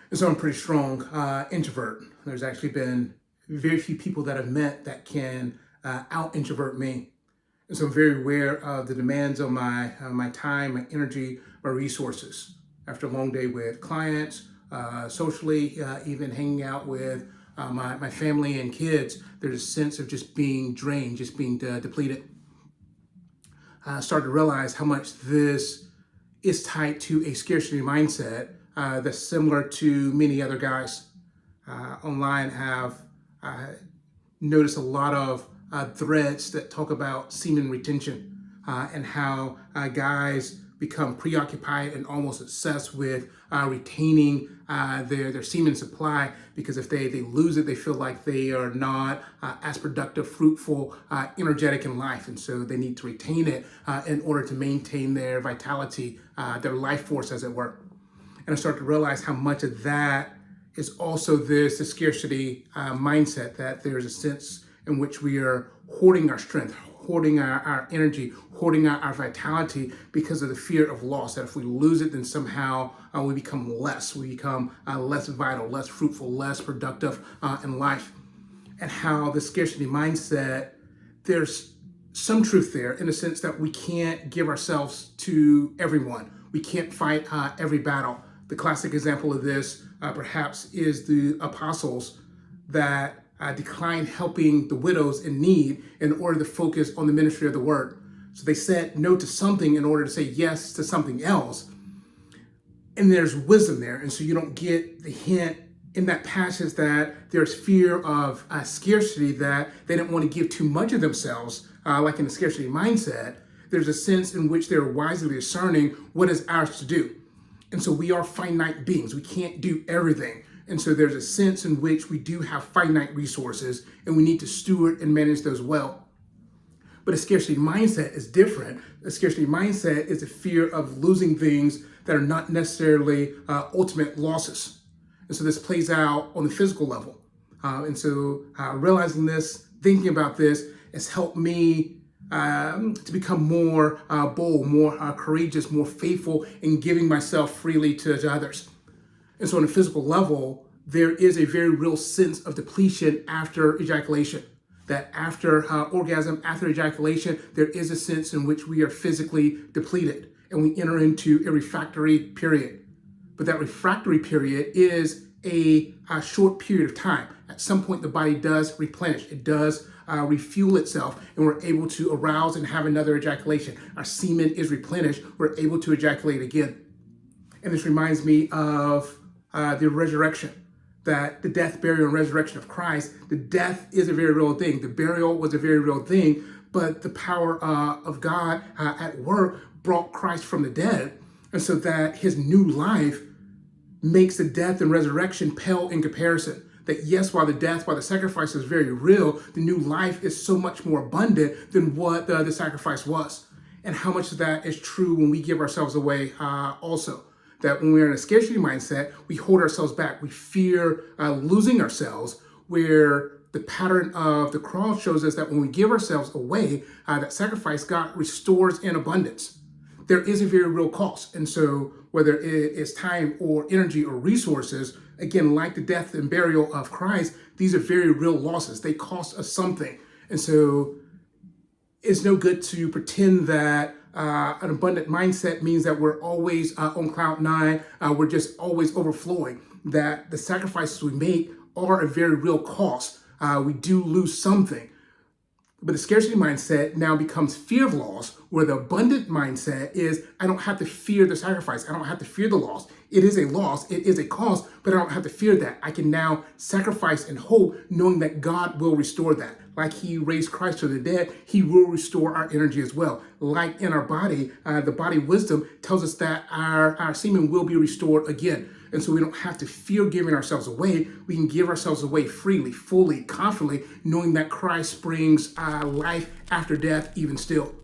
And so I'm a pretty strong introvert. There's actually been very few people that I've met that can out introvert me. And so I'm very aware of the demands on my time, my energy, my resources. After a long day with clients, socially, even hanging out with my family and kids, there's a sense of just being drained, just being depleted. I started to realize how much this is tied to a scarcity mindset that's similar to many other guys online have noticed a lot of threads that talk about semen retention and how guys become preoccupied and almost obsessed with retaining their semen supply, because if they lose it, they feel like they are not as productive, fruitful, energetic in life. And so they need to retain it in order to maintain their vitality, their life force, as it were. And I start to realize how much of that is also the scarcity mindset, that there's a sense in which we are hoarding our strength, hoarding our energy, hoarding our vitality because of the fear of loss, that if we lose it, then somehow we become less. We become less vital, less fruitful, less productive in life. And how the scarcity mindset, there's some truth there in the sense that we can't give ourselves to everyone. We can't fight every battle. The classic example of this perhaps is the apostles that declined helping the widows in need in order to focus on the ministry of the word. So they said no to something in order to say yes to something else. And there's wisdom there. And so you don't get the hint in that passage that there's fear of scarcity, that they didn't want to give too much of themselves, like in the scarcity mindset. There's a sense in which they're wisely discerning what is ours to do. And so we are finite beings. We can't do everything. And so there's a sense in which we do have finite resources and we need to steward and manage those well. But a scarcity mindset is different. A scarcity mindset is a fear of losing things that are not necessarily ultimate losses. And so this plays out on the physical level. And so realizing this, thinking about this, has helped me to become more bold, more courageous, more faithful in giving myself freely to others. And so on a physical level, there is a very real sense of depletion after ejaculation. That after orgasm, after ejaculation, there is a sense in which we are physically depleted and we enter into a refractory period. But that refractory period is a short period of time. At some point, the body does replenish. It does refuel itself, and we're able to arouse and have another ejaculation. Our semen is replenished. We're able to ejaculate again. And this reminds me of the resurrection, that the death, burial, and resurrection of Christ. The death is a very real thing. The burial was a very real thing, but the power of God at work brought Christ from the dead, and so that his new life makes the death and resurrection pale in comparison. That yes, while the sacrifice is very real, the new life is so much more abundant than what the sacrifice was. And how much of that is true when we give ourselves away also. That when we're in a scarcity mindset, we hold ourselves back. We fear losing ourselves, where the pattern of the cross shows us that when we give ourselves away, that sacrifice, God restores in abundance. There is a very real cost. And so whether it is time or energy or resources, again, like the death and burial of Christ, these are very real losses. They cost us something. And so it's no good to pretend that an abundant mindset means that we're always on cloud nine, we're just always overflowing, that the sacrifices we make are a very real cost. We do lose something. But the scarcity mindset now becomes fear of loss, where the abundant mindset is, I don't have to fear the sacrifice. I don't have to fear the loss. It is a loss. It is a cost, but I don't have to fear that. I can now sacrifice and hope, knowing that God will restore that. Like he raised Christ from the dead, he will restore our energy as well. Like in our body, the body wisdom tells us that our semen will be restored again. And so we don't have to fear giving ourselves away. We can give ourselves away freely, fully, confidently, knowing that Christ brings life after death even still.